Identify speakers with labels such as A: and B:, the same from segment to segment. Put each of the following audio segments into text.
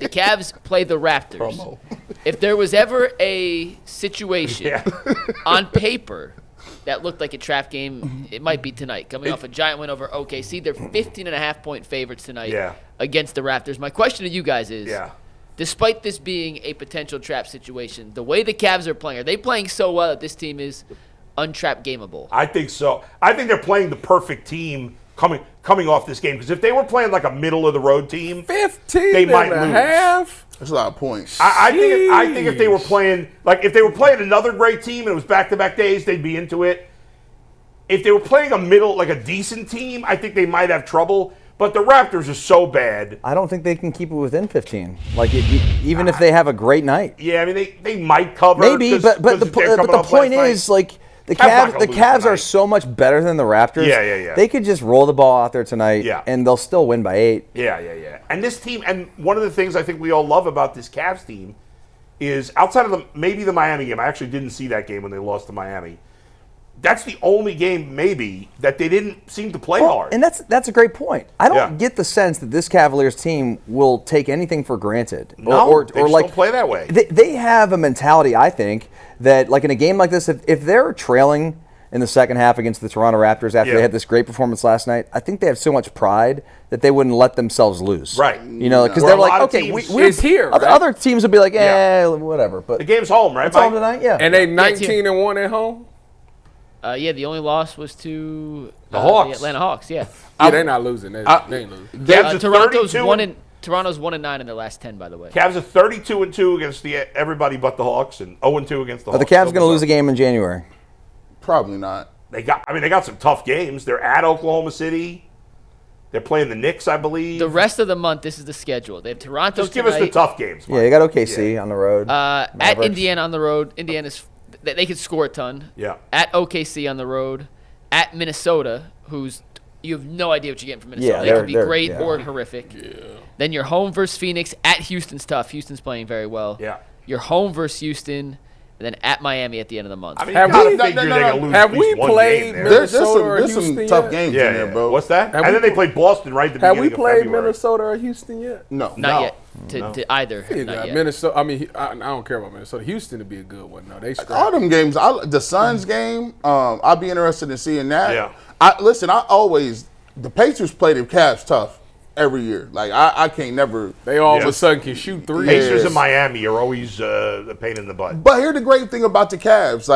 A: the Cavs play the Raptors.
B: Promo.
A: If there was ever a situation on paper that looked like a trap game, it might be tonight. Coming off a giant win over OKC, they're 15.5-point favorites tonight against the Raptors. My question to you guys is, despite this being a potential trap situation, the way the Cavs are playing, are they playing so well that this team is untrap gameable?
B: I think so. I think they're playing the perfect team coming off this game. Because if they were playing like a middle-of-the-road team,
C: 15
B: they might
C: and a
B: lose.
C: half?
D: That's a lot of points.
B: I think if they were playing another great team and it was back-to-back days, they'd be into it. If they were playing a decent team, I think they might have trouble. But the Raptors are so bad.
E: I don't think they can keep it within 15. Even if they have a great night.
B: Yeah, I mean they might cover.
E: Maybe, but the point is the Cavs are so much better than the Raptors.
B: Yeah.
E: They could just roll the ball out there tonight, and they'll still win by 8.
B: Yeah. And this team, and one of the things I think we all love about this Cavs team is outside of maybe the Miami game. I actually didn't see that game when they lost to Miami. That's the only game maybe that they didn't seem to play hard.
E: And that's a great point. I don't get the sense that this Cavaliers team will take anything for granted.
B: They just don't play that way.
E: They have a mentality, I think, that like in a game like this, if they're trailing in the second half against the Toronto Raptors after they had this great performance last night, I think they have so much pride that they wouldn't let themselves lose.
B: Right.
E: Because they're like, okay, we're
C: here.
E: Other teams would be like, whatever. But
B: the game's home, right?
E: It's home tonight,
C: And they 19-1 at home?
A: The only loss was to
B: the Hawks.
A: The Atlanta Hawks,
C: they're not losing. They ain't losing.
A: Toronto's 1-9 in their last 10, by the way.
B: Cavs are 32-2 against everybody but the Hawks, and 0-2 against the Hawks.
E: Are the Cavs going to lose a game in January?
D: Probably not.
B: They got some tough games. They're at Oklahoma City. They're playing the Knicks, I believe.
A: The rest of the month, this is the schedule. They have Toronto
B: Just give us the tough games, Mike.
E: Yeah, you got OKC on the road.
A: At Indiana on the road. Indiana's they could score a ton.
B: Yeah.
A: At OKC on the road. At Minnesota, you have no idea what you're getting from Minnesota.
E: Yeah,
A: they could be great or horrific. Yeah. Then you're home versus Phoenix. At Houston's tough. Houston's playing very well.
B: Yeah.
A: You're home versus Houston. And then at Miami at the end of the month.
B: I mean, have we
C: played Minnesota or Houston
D: There's some tough games in there, bro.
B: What's that? And then they played Boston right at the beginning of February.
C: Have we played Minnesota or Houston yet?
D: No.
A: Not yet. To either. Not yet.
C: Minnesota. I mean, I don't care about Minnesota. Houston would be a good one. No, they scrap.
D: All them games. The Suns game. I'd be interested in seeing that.
B: Yeah.
D: The Pacers play the Cavs tough every year. Like I can't never.
C: They all of a sudden can shoot threes.
B: Pacers in Miami are always a pain in the butt.
D: But here's the great thing about the Cavs.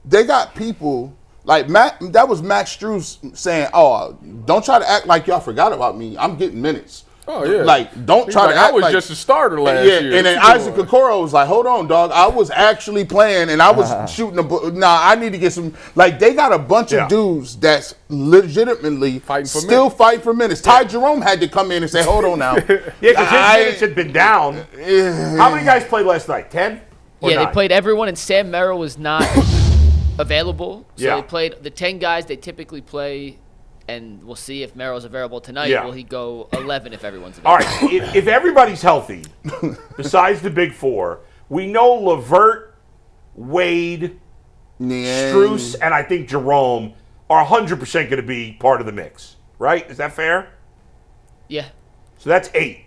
D: They got people like Matt. That was Max Strus saying, "Oh, don't try to act like y'all forgot about me. I'm getting minutes."
C: Oh yeah.
D: Like don't try to act
C: I was
D: like,
C: just a starter last year.
D: And then Isaac Okoro was like, "Hold on, dog. I was actually playing and I was shooting I need to get some." Like they got a bunch of dudes that's legitimately fight for minutes. Ty Jerome had to come in and say, "Hold on now."
B: Because his minutes had been down. How many guys played last night? 10?
A: They played everyone, and Sam Merrill was not available. So they played the 10 guys they typically play. And we'll see if Merrill's available tonight.
B: Yeah.
A: Will he go 11 if everyone's available?
B: All right, if everybody's healthy, besides the big four, we know LeVert, Wade, Strus, and I think Jerome are 100% going to be part of the mix, right? Is that fair?
A: Yeah.
B: So that's 8.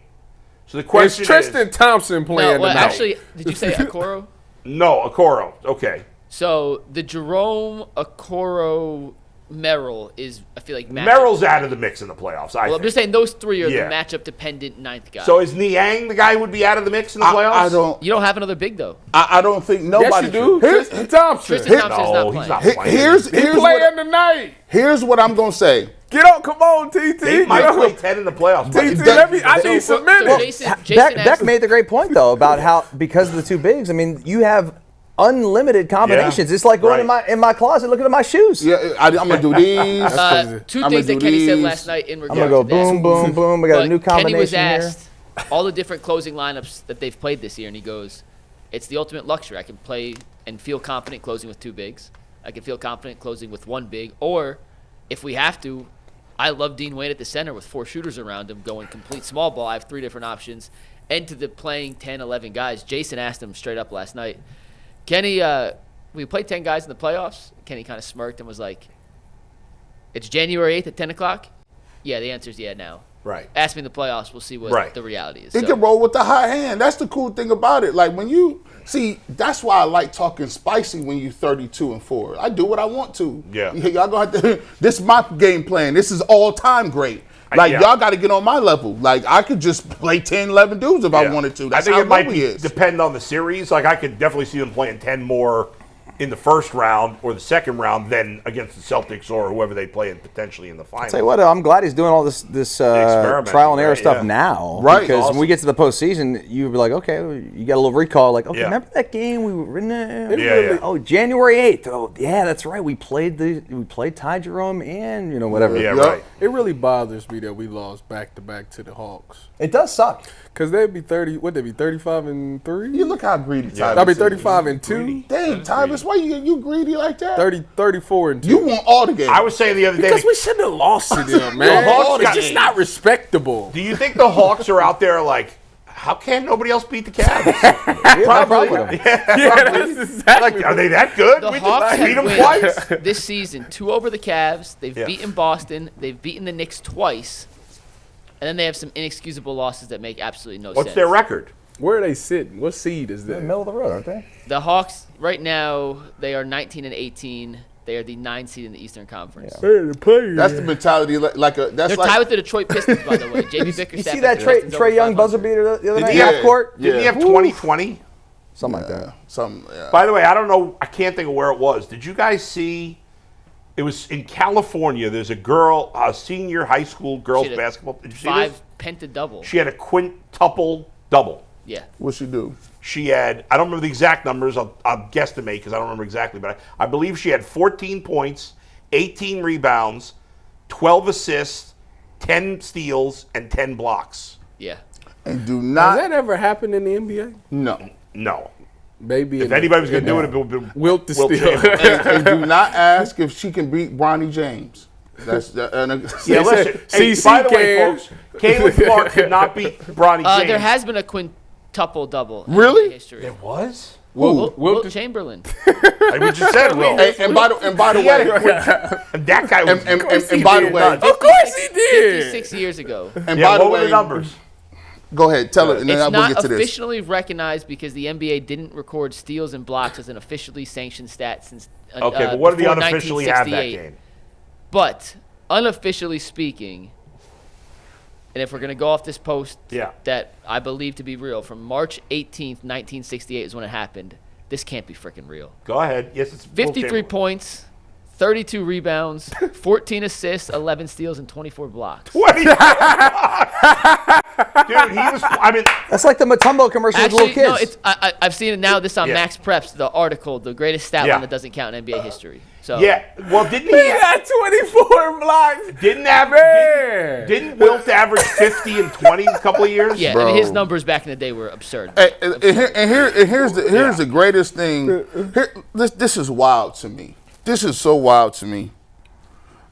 B: So the question
C: is Tristan Thompson playing tonight?
A: Actually, did you say Okoro?
B: No, Okoro. Okay.
A: So the Jerome, Okoro, Merrill is, I feel like,
B: Merrill's out of the mix in the playoffs.
A: I'm just saying those three are the matchup-dependent ninth guy.
B: So is Niang the guy who would be out of the mix in the playoffs?
A: You don't have another big though.
D: I don't think nobody.
C: Yes, you do. Tristan Thompson.
A: Tristan Thompson's not playing.
B: He's not playing.
D: Here's
C: playing tonight.
D: Here's what I'm gonna say.
C: Get on, come on, TT.
B: They might play 10 in the playoffs.
C: TT, I need some minutes.
E: Beck made the great point though about how because of the two bigs. I mean, you have unlimited combinations. It's like going in my closet looking at my shoes.
D: Yeah, I'm gonna do these.
A: Two things that Kenny said last night in regard to
E: I'm gonna go boom, boom, boom. We got a new combination
A: Kenny was
E: here.
A: asked all the different closing lineups that they've played this year, and he goes, "It's the ultimate luxury. I can play and feel confident closing with two bigs. I can feel confident closing with one big, or if we have to, I love Dean Wade at the center with 4 shooters around him going complete small ball. I have 3 different options, and to the playing 10, 11 guys." Jason asked him straight up last night, Kenny, we played 10 guys in the playoffs. Kenny kind of smirked and was like, "It's January 8th at 10 o'clock? Yeah, the answer is yeah now."
B: Right.
A: Ask me in the playoffs, we'll see what the reality is.
D: He
A: So,
D: can roll with the hot hand. That's the cool thing about it. Like when you see, that's why I like talking spicy when you 32-4. I do what I want to.
B: Yeah.
D: Y'all gonna have to. This is my game plan. This is all time great. Like y'all got to get on my level. Like I could just play 10, 11 dudes if I wanted to. That's
B: I think
D: how
B: it might
D: is.
B: depend on the series. Like I could definitely see them playing 10 more in the first round or the second round than against the Celtics or whoever they play potentially in the finals.
E: Tell you what, I'm glad he's doing all this trial and error stuff now.
D: Right.
E: Because
B: Awesome.
E: when we get to the postseason, you'd be like, okay, you got a little recall. Like, okay, remember that game we were in there? Oh, January 8th. Oh, yeah, that's right. We played Ty Jerome and, whatever.
B: Yeah, right.
C: It really bothers me that we lost back-to-back to the Hawks.
E: It does suck.
C: Because they'd be 35-3?
D: You look how greedy Tyvus
C: I'll be
D: is.
C: 35-2.
D: Dang, Tyvus, why you greedy like that?
C: 34-2.
D: You want all the games.
B: I was saying the other day.
C: Because we shouldn't have lost to them, man.
B: Hawks
C: It's
B: got-
C: just not respectable.
B: Do you think the Hawks are out there like, how can nobody else beat the Cavs?
E: Probably.
C: That's exactly
B: Like, are they that good?
A: the
B: We
A: Hawks
B: just beat
A: have
B: them
A: wins
B: twice.
A: this season, 2 over the Cavs. They've
B: Yeah.
A: beaten Boston. They've beaten the Knicks twice. And then they have some inexcusable losses that make absolutely no sense.
B: What's their record?
C: Where are they sitting? What seed is
E: They're in
C: that?
E: the middle of the road, aren't they?
A: The Hawks, right now, they are 19-18. They are the 9th seed in the Eastern Conference.
D: That's the mentality. That's
A: They're
D: like
A: tied with the Detroit Pistons, by the way. JB Bickerstaff.
E: You see
A: has
E: that
A: the
E: Trey
A: Pistons over
E: Young
A: 500.
E: buzzer beater the other
B: Did
E: night?
B: he
E: Half
B: have-
E: court?
B: Didn't he have 20-20?
E: Something like that.
D: something. Yeah.
B: By the way, I don't know. I can't think of where it was. Did you guys see? It was in California. There's a girl, a senior high school girls
A: She had a
B: basketball. Did you see
A: 5
B: this?
A: penta-double.
B: She had a quintuple double.
A: Yeah.
D: What she do?
B: She had, I don't remember the exact numbers. I'll guesstimate because I don't remember exactly, but I believe she had 14 points, 18 rebounds, 12 assists, 10 steals, and 10 blocks.
A: Yeah.
D: And do
C: Has
D: not.
C: that ever happened in the NBA?
D: No.
B: No.
C: Maybe.
B: If anybody was going to do it, it would be
C: Wilt to steal.
B: Chamberlain.
D: And do not ask if she can beat Bronny James. That's
B: Yeah,
C: They
B: listen.
C: said
B: Hey,
C: CC
B: by the way,
C: can.
B: folks, Caitlin Clark could not beat Bronny James.
A: There has been a quintuple double. in
D: Really?
A: NBA history.
B: There was?
A: Wilt Chamberlain.
B: We just said Will.
D: And by the
B: He had
D: way,
B: and that guy was.
D: and by the way,
C: Of course he did.
A: 56 years ago.
D: and
B: Yeah,
D: by the
B: what were
D: way,
B: the numbers?
D: Go ahead, tell it, and then
A: It's
D: we'll
A: not
D: get to this.
A: officially recognized because the NBA didn't record steals and blocks as an officially sanctioned stat since
B: Okay, but what do they
A: before
B: unofficially have that
A: 1968.
B: game?
A: But unofficially speaking, and if we're going to go off this post
B: Yeah.
A: that I believe to be real, from March 18th, 1968 is when it happened. This can't be freaking real.
B: Go ahead. Yes, it's Will
A: 53
B: Chamberlain.
A: points, 32 rebounds, 14 assists, 11 steals, and 24 blocks.
B: What? Dude, he was. I mean,
E: That's like the Matumbo commercial with
A: Actually,
E: little
A: no,
E: kids.
A: it's I've seen it now. This on
B: Yeah.
A: Max Preps, the article, the greatest stat
B: Yeah.
A: line that doesn't count in NBA history. So
B: yeah. Well, didn't
C: He
B: he?
C: got 24 blocks.
B: Didn't Wilt average 50 and 20 a couple of years?
A: yeah,
D: Bro.
A: I mean, his numbers back in the day were absurd.
D: And here's the greatest thing. This is wild to me. This is so wild to me.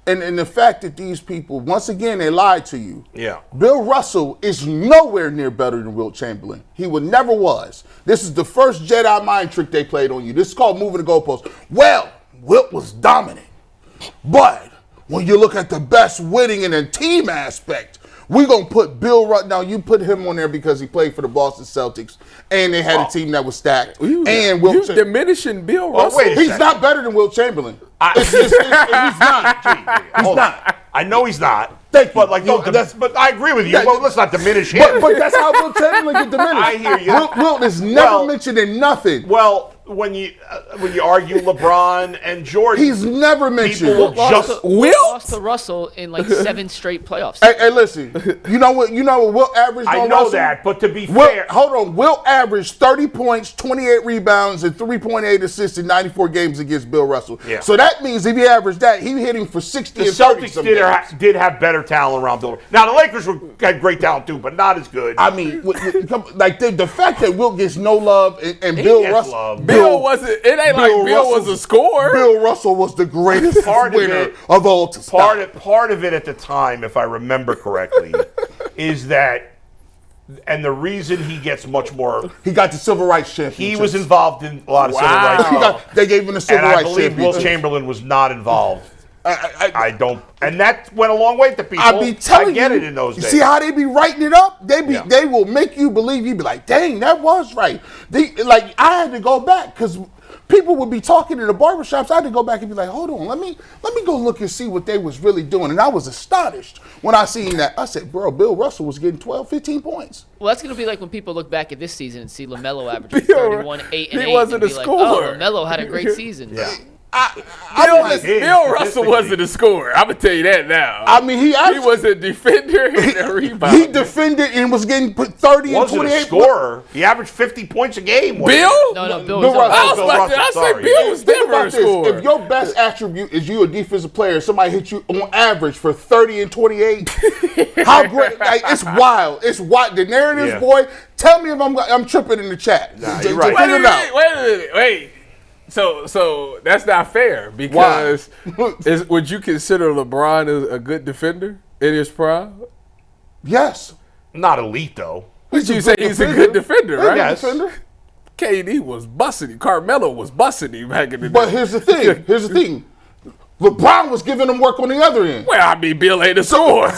D: And the fact that these people, once again, they lied to you.
B: Yeah.
D: Bill Russell is nowhere near better than Wilt Chamberlain. He never was. This is the first Jedi mind trick they played on you. This is called moving the goalposts. Well, Wilt was dominant. But when you look at the best winning in a team aspect, we're going to put Bill Russell. Now, you put him on there because he played for the Boston Celtics, and they had a team that was stacked. And
C: You
D: Wilt
C: diminishing Bill
B: Oh,
C: Russell.
B: wait a
D: He's
B: second.
D: not better than Wilt Chamberlain. He's not.
B: Hold on. I know he's not.
D: Thank you.
B: But like, don't. But I agree with you.
D: Yeah,
B: Well, let's not diminish him.
D: But that's how Wilt Chamberlain get diminished.
B: I hear you.
D: Wilt is never
B: Well-
D: mentioned in nothing.
B: Well, when you argue LeBron and Jordan,
D: He's never mentioned.
B: people will just.
A: Lost to Russell in like 7 straight playoffs.
D: Hey, listen. You know what Wilt averaged
B: I
D: on
B: know
D: Russell?
B: that, but to be
D: Wilt,
B: fair,
D: hold on. Wilt averaged 30 points, 28 rebounds, and 3.8 assists in 94 games against Bill Russell.
B: Yeah.
D: So that means if he averaged that, he hit him for 60
B: the
D: and 30
B: Celtics
D: some games.
B: did have better talent around Bill. Now the Lakers had great talent too, but not as good.
D: I mean, like the fact that Wilt gets no love and
B: He
D: Bill
B: gets
D: Russell.
B: love.
C: Bill wasn't. It ain't like Bill was a scorer.
D: Bill Russell was the greatest
B: Part of
D: winner
B: it-
D: of all time.
B: Part of it at the time, if I remember correctly, is that, and the reason he gets much more,
D: He got the civil rights championship.
B: he was involved in a lot of civil rights.
D: They gave him the civil
B: And I
D: rights
B: believe Wilt
D: championship.
B: Chamberlain was not involved I don't, and that went a long way to people.
D: I be telling you,
B: I get it in those days.
D: See how they be writing it up? They will make you believe. You be like, dang, that was right. I had to go back because people would be talking in the barbershops. I had to go back and be like, hold on, let me go look and see what they was really doing. And I was astonished when I seen that. I said, bro, Bill Russell was getting 12, 15 points.
A: Well, that's going to be like when people look back at this season and see LaMelo averaging 31, 8, and 8.
C: He wasn't
A: and
C: a
A: be like,
C: scorer.
A: oh, LaMelo had a great season.
B: Yeah.
C: Bill Russell wasn't a scorer. I'm gonna tell you that now.
D: I mean, he
C: was a defender and a rebounder.
D: He defended and was getting 30 and
B: Wasn't
D: 28.
B: a scorer. He averaged 50 points a game.
C: Bill?
A: No, Bill
D: Bill
A: was
D: Russell.
C: I was
B: Bill
C: about
B: Russell,
C: to. I
B: sorry.
C: said Bill was
D: Think
C: never
D: about
C: a
D: this.
C: scorer.
D: If your best attribute is you a defensive player, somebody hit you on average for 30 and 28, how great? It's wild. It's wild. The narratives,
B: Yeah.
D: boy. Tell me if I'm tripping in the chat.
B: Nah, you're right.
D: Figure it out.
C: Wait a minute. So that's not fair because would you consider LeBron a good defender in his prime?
D: Yes.
B: Not elite though.
C: Would you say he's a good defender, right?
B: Yes.
D: Defender.
C: KD was busting him. Carmelo was busting him back in the day.
D: But here's the thing. LeBron was giving him work on the other end.
C: Well, I mean, Bill ain't a scorer.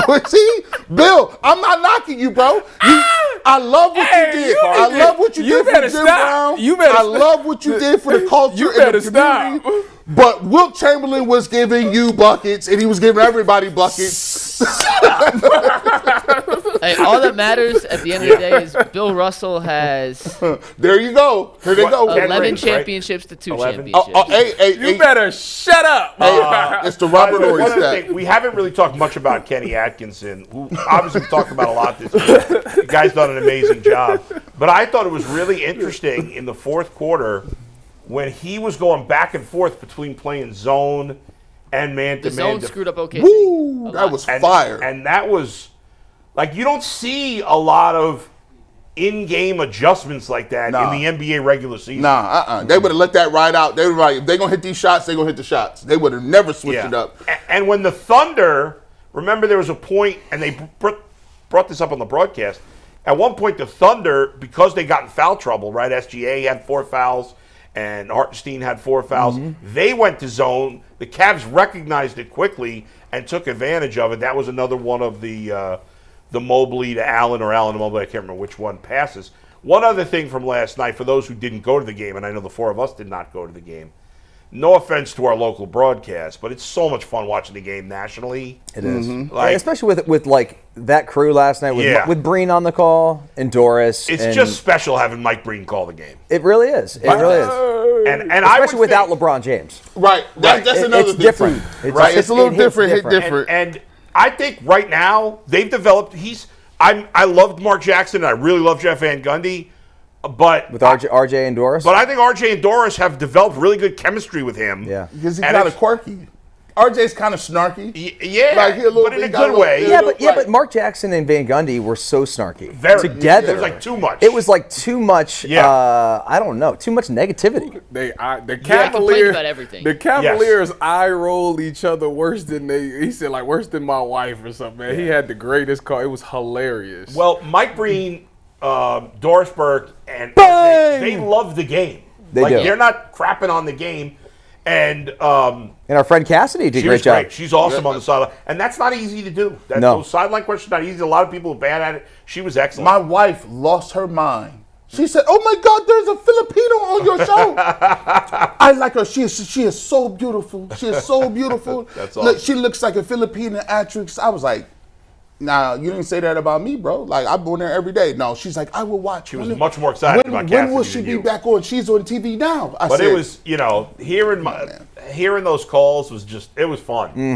D: But see, Bill, I'm not knocking you, bro. I love what you did. I love what you did for Jim Brown. I love what you did for the culture
C: You
D: and
C: better
D: the community.
C: stop.
D: But Wilt Chamberlain was giving you buckets, and he was giving everybody buckets.
A: Hey, all that matters at the end of the day is Bill Russell has
D: There you go. Here they go.
A: 11
B: rings, right?
A: championships to 2
B: 11.
A: championships.
C: You better shut up.
D: It's the Robert
B: One
D: Horry
B: other
D: stat.
B: thing, we haven't really talked much about Kenny Atkinson, who obviously we've talked about a lot this year. The guy's done an amazing job. But I thought it was really interesting in the fourth quarter when he was going back and forth between playing zone and man-to-man.
A: The zone screwed up OKC.
D: Woo,
A: a
D: that
A: lot.
D: was fire.
B: And that was, like, you don't see a lot of in-game adjustments like that
D: Nah.
B: in the NBA regular season.
D: They would have let that ride out. They were like, if they're going to hit these shots, they're going to hit the shots. They would have never switched it up.
B: And when the Thunder, remember there was a point, and they brought this up on the broadcast, at one point the Thunder, because they got in foul trouble, right, SGA had 4 fouls, and Hartenstein had 4 fouls, they went to zone. The Cavs recognized it quickly and took advantage of it. That was another one of the Mobley to Allen or Allen to Mobley, I can't remember which one, passes. One other thing from last night, for those who didn't go to the game, and I know the 4 of us did not go to the game, no offense to our local broadcast, but it's so much fun watching the game nationally.
E: It is.
B: Like-
E: Especially with like that crew last night with Breen on the call and Doris.
B: It's
E: and
B: just special having Mike Breen call the game.
E: It really is. It really is.
B: And I would
E: Especially without
B: think,
E: LeBron James.
D: Right. That's another
E: It's
D: thing,
E: different.
D: too.
E: It's
D: Right.
E: just-
D: It's a little
E: it hits
D: different. Hit different.
B: And I think right now they've developed. I loved Mark Jackson. And I really love Jeff Van Gundy, but
E: With RJ and Doris.
B: But I think RJ and Doris have developed really good chemistry with him.
E: Yeah.
D: Because he's
B: And
D: kind of
B: it's-
D: quirky. RJ's kind of snarky.
B: Yeah,
D: Like, he a little
B: but in
D: bit
B: a
D: got a
B: good
D: little-
B: way.
E: But Mark Jackson and Van Gundy were so snarky
B: It
E: together.
B: was like too much.
E: It was like too much.
B: Yeah.
E: I don't know. Too much negativity.
C: The
A: complained
C: Cavaliers,
A: about everything.
C: The Cavaliers eye rolled each other worse than he said, like worse than my wife or something. Man, he had the greatest call. It was hilarious.
B: Well, Mike Breen, Doris Burke, and
E: Bang!
B: they love the game.
E: They do.
B: They're not crapping on the game. And
E: And our friend Cassidy did a
B: she
E: great
B: was
E: job.
B: great. She's awesome on the sideline. And that's not easy to do.
E: No.
B: Those sideline questions are not easy. A lot of people are bad at it. She was excellent.
D: My wife lost her mind. She said, "Oh my God, there's a Filipino on your show." I like her. She is so beautiful. She is so beautiful.
B: That's
D: Look,
B: awesome.
D: she looks like a Filipino actress. I was like, "Nah, you didn't say that about me, bro. Like I'm going there every day." No, she's like, "I will watch."
B: She was much more excited about
D: When will
B: Cassidy
D: she
B: than
D: be
B: you.
D: back on? She's on TV now. I
B: But
D: said,
B: it was, hearing those calls was just, it was fun.